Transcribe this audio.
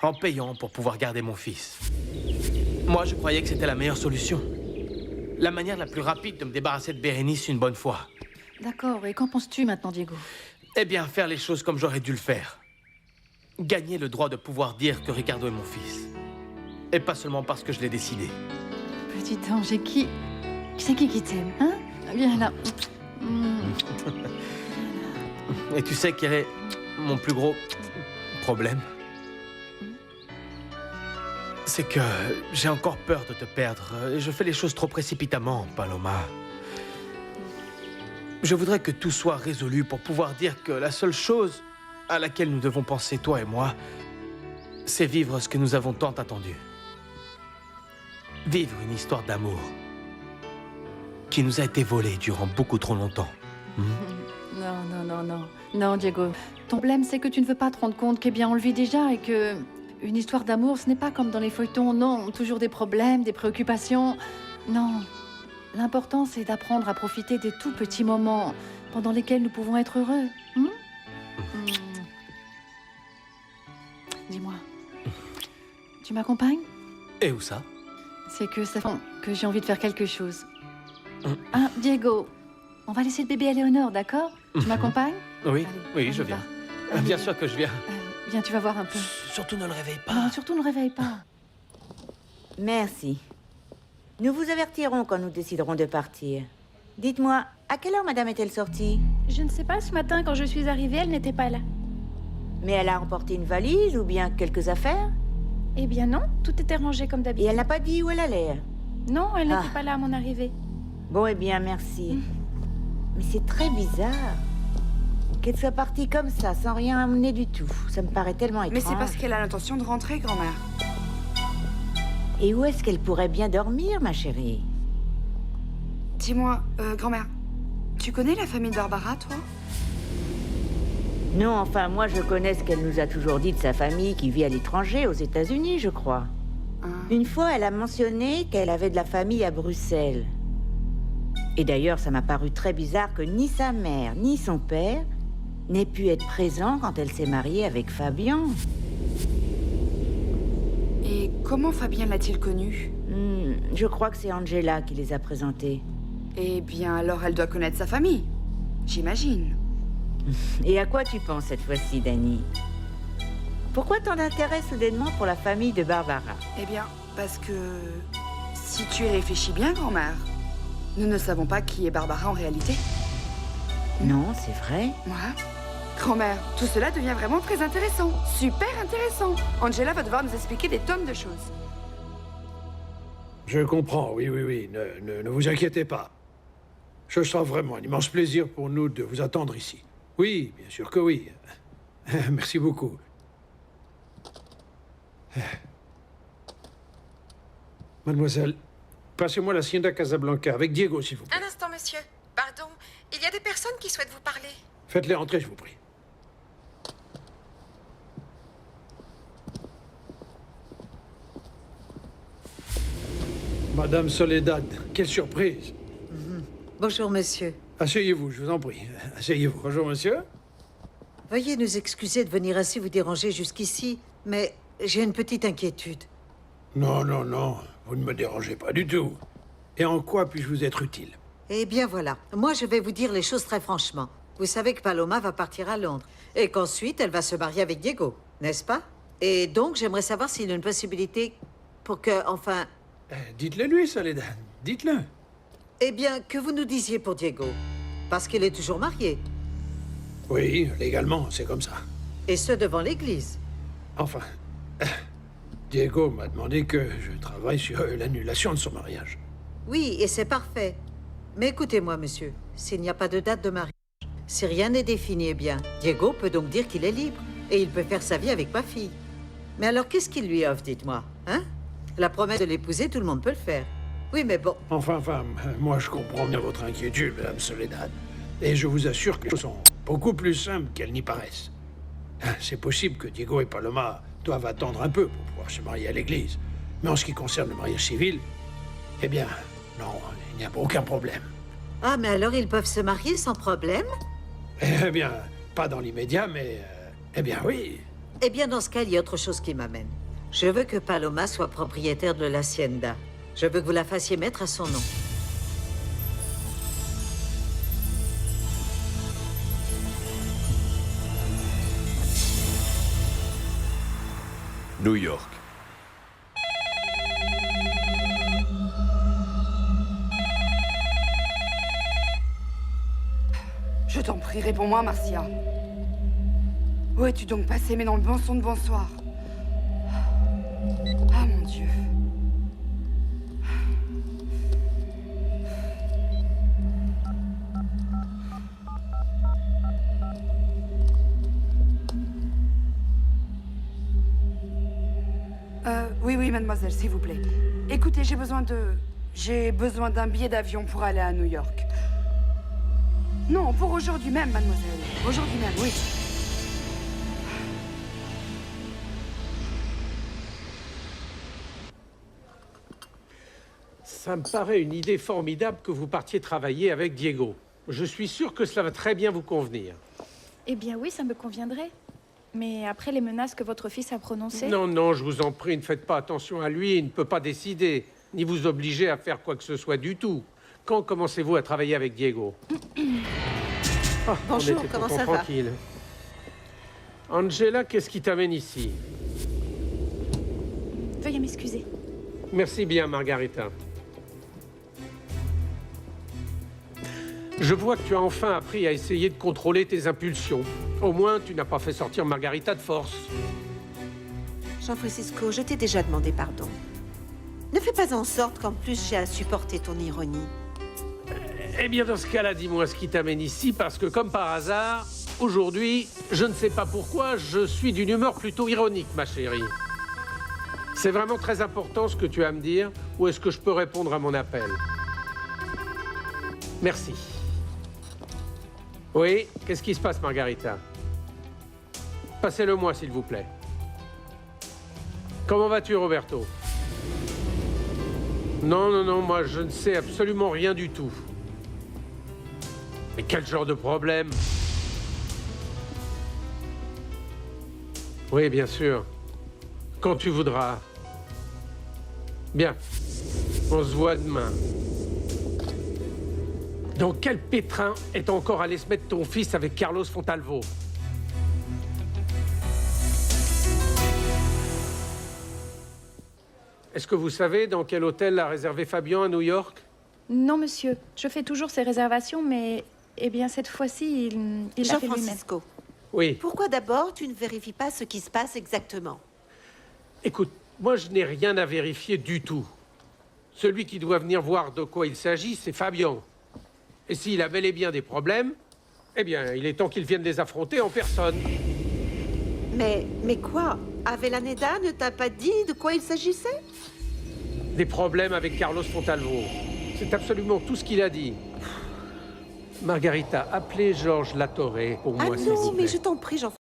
en payant pour pouvoir garder mon fils. Moi, je croyais que c'était la meilleure solution. La manière la plus rapide de me débarrasser de Bérénice une bonne fois. D'accord, et qu'en penses-tu maintenant, Diego? Eh bien, faire les choses comme j'aurais dû le faire. Gagner le droit de pouvoir dire que Ricardo est mon fils. Et pas seulement parce que je l'ai décidé. Petit ange, et qui... C'est qui t'aime, hein? Viens là. Et tu sais quel est mon plus gros problème? C'est que j'ai encore peur de te perdre. Et je fais les choses trop précipitamment, Paloma. Je voudrais que tout soit résolu pour pouvoir dire que la seule chose à laquelle nous devons penser, toi et moi, c'est vivre ce que nous avons tant attendu. Vivre une histoire d'amour qui nous a été volée durant beaucoup trop longtemps. Non, Diego. Ton problème, c'est que tu ne veux pas te rendre compte qu'eh bien, on le vit déjà et que... Une histoire d'amour, ce n'est pas comme dans les feuilletons, non. Toujours des problèmes, des préoccupations. Non. L'important, c'est d'apprendre à profiter des tout petits moments pendant lesquels nous pouvons être heureux. Dis-moi, tu m'accompagnes? Et où ça? C'est que ça fait que j'ai envie de faire quelque chose. Ah, Diego, on va laisser le bébé à Léonore, d'accord? Tu m'accompagnes? Oui, Allez, oui, on je y viens. va. Bien sûr que je viens. Viens, tu vas voir un peu. Surtout ne le réveille pas. Non, surtout ne réveille pas. Merci. Nous vous avertirons quand nous déciderons de partir. Dites-moi, à quelle heure madame est-elle sortie? Je ne sais pas, ce matin, quand je suis arrivée, elle n'était pas là. Mais elle a emporté une valise ou bien quelques affaires? Eh bien non, tout était rangé comme Et d'habitude. elle n'a pas dit où elle allait? Non, elle n'était Ah. pas là à mon arrivée. Bon, eh bien, merci. Mais c'est très bizarre. Qu'elle soit partie comme ça, sans rien amener du tout. Ça me paraît tellement étrange. Mais c'est parce qu'elle a l'intention de rentrer, grand-mère. Et où est-ce qu'elle pourrait bien dormir, ma chérie? Dis-moi, grand-mère, tu connais la famille de Barbara, toi? Non, enfin, moi, je connais ce qu'elle nous a toujours dit de sa famille qui vit à l'étranger, aux États-Unis, je crois. Une fois, elle a mentionné qu'elle avait de la famille à Bruxelles. Et d'ailleurs, ça m'a paru très bizarre que ni sa mère, ni son père n'aient pu être présents quand elle s'est mariée avec Fabian. Et comment Fabien l'a-t-il connue? Je crois que c'est Angela qui les a présentés. Eh bien, alors elle doit connaître sa famille. J'imagine. Et à quoi tu penses cette fois-ci, Dani? Pourquoi tant d'intérêt soudainement pour la famille de Barbara? Eh bien, parce que... Si tu y réfléchis bien, grand-mère, nous ne savons pas qui est Barbara en réalité. Non, c'est vrai. Moi? Grand-mère, tout cela devient vraiment très intéressant. Super intéressant. Angela va devoir nous expliquer des tonnes de choses. Je comprends, oui. Ne vous inquiétez pas. Ce sera vraiment un immense plaisir pour nous de vous attendre ici. Oui, bien sûr que oui. Merci beaucoup. Mademoiselle, passez-moi la Hacienda Casablanca avec Diego, s'il vous plaît. Un instant, monsieur. Pardon, il y a des personnes qui souhaitent vous parler. Faites-les entrer, je vous prie. Madame Soledad, quelle surprise. Bonjour, monsieur. Asseyez-vous, je vous en prie. Asseyez-vous. Bonjour, monsieur. Veuillez nous excuser de venir ainsi vous déranger jusqu'ici, mais j'ai une petite inquiétude. Non, vous ne me dérangez pas du tout. Et en quoi puis-je vous être utile? Eh bien voilà, moi je vais vous dire les choses très franchement. Vous savez que Paloma va partir à Londres, et qu'ensuite elle va se marier avec Diego, n'est-ce pas? Et donc j'aimerais savoir s'il y a une possibilité pour que, enfin... Dites-le lui, Soledad. Dites-le. Eh bien, que vous nous disiez pour Diego, parce qu'il est toujours marié, Oui, légalement, c'est comme ça. et ce devant l'église. Enfin, Diego m'a demandé que je travaille sur l'annulation de son mariage. Oui, et c'est parfait. Mais écoutez-moi, monsieur, s'il n'y a pas de date de mariage, si rien n'est défini, eh bien, Diego peut donc dire qu'il est libre, et il peut faire sa vie avec ma fille. Mais alors, qu'est-ce qu'il lui offre, dites-moi, hein? La promesse de l'épouser, tout le monde peut le faire. Oui, mais bon, Enfin, moi je comprends bien votre inquiétude, Madame Soledad. Et je vous assure que les choses sont beaucoup plus simples qu'elles n'y paraissent. C'est possible que Diego et Paloma doivent attendre un peu pour pouvoir se marier à l'église. Mais en ce qui concerne le mariage civil, eh bien, non, il n'y a aucun problème. ah, mais alors ils peuvent se marier sans problème? Eh bien, pas dans l'immédiat, mais... eh bien, oui. Eh bien, dans ce cas, il y a autre chose qui m'amène. Je veux que Paloma soit propriétaire de l'hacienda. Je veux que vous la fassiez mettre à son nom. New York. Je t'en prie, réponds-moi, Marcia. Où es-tu donc passé, mais dans le bon son de bonsoir? Ah, mon Dieu. Oui, mademoiselle, s'il vous plaît. Écoutez, j'ai besoin d'un billet d'avion pour aller à New York. Non, pour aujourd'hui même, mademoiselle. Aujourd'hui même, oui. Ça me paraît une idée formidable que vous partiez travailler avec Diego. Je suis sûr que cela va très bien vous convenir. Eh bien oui, ça me conviendrait. Mais après les menaces que votre fils a prononcées... Non, je vous en prie, ne faites pas attention à lui. Il ne peut pas décider, ni vous obliger à faire quoi que ce soit du tout. Quand commencez-vous à travailler avec Diego? Bonjour, comment ça va? Tranquille. Angela, qu'est-ce qui t'amène ici? Veuillez m'excuser. Merci bien, Margarita. Je vois que tu as enfin appris à essayer de contrôler tes impulsions. Au moins, tu n'as pas fait sortir Margarita de force. Jean-Francisco, je t'ai déjà demandé pardon. Ne fais pas en sorte qu'en plus j'ai à supporter ton ironie. Eh bien, dans ce cas-là, dis-moi ce qui t'amène ici, parce que comme par hasard, aujourd'hui, je ne sais pas pourquoi, je suis d'une humeur plutôt ironique, ma chérie. C'est vraiment très important ce que tu as à me dire, ou est-ce que je peux répondre à mon appel? Merci. Oui, qu'est-ce qui se passe, Margarita? Passez-le-moi, s'il vous plaît. Comment vas-tu, Roberto? Non, moi, je ne sais absolument rien du tout. Mais quel genre de problème? Oui, bien sûr. Quand tu voudras. Bien. On se voit demain. Dans quel pétrin est encore allé se mettre ton fils avec Carlos Fontalvo? Est-ce que vous savez dans quel hôtel l'a réservé Fabian à New York? Non, monsieur. Je fais toujours ces réservations, mais... Eh bien, cette fois-ci, il l'a fait lui-même. Jean-Francisco, Oui. pourquoi d'abord tu ne vérifies pas ce qui se passe exactement? Écoute, moi je n'ai rien à vérifier du tout. Celui qui doit venir voir de quoi il s'agit, c'est Fabian. Et s'il a bel et bien des problèmes, eh bien, il est temps qu'il vienne les affronter en personne. Mais quoi? Avellaneda ne t'a pas dit de quoi il s'agissait? Des problèmes avec Carlos Fontalvo. C'est absolument tout ce qu'il a dit. Margarita, appelez Georges Latorre pour moi, s'il vous non, plaît. mais je t'en prie, Jean-François.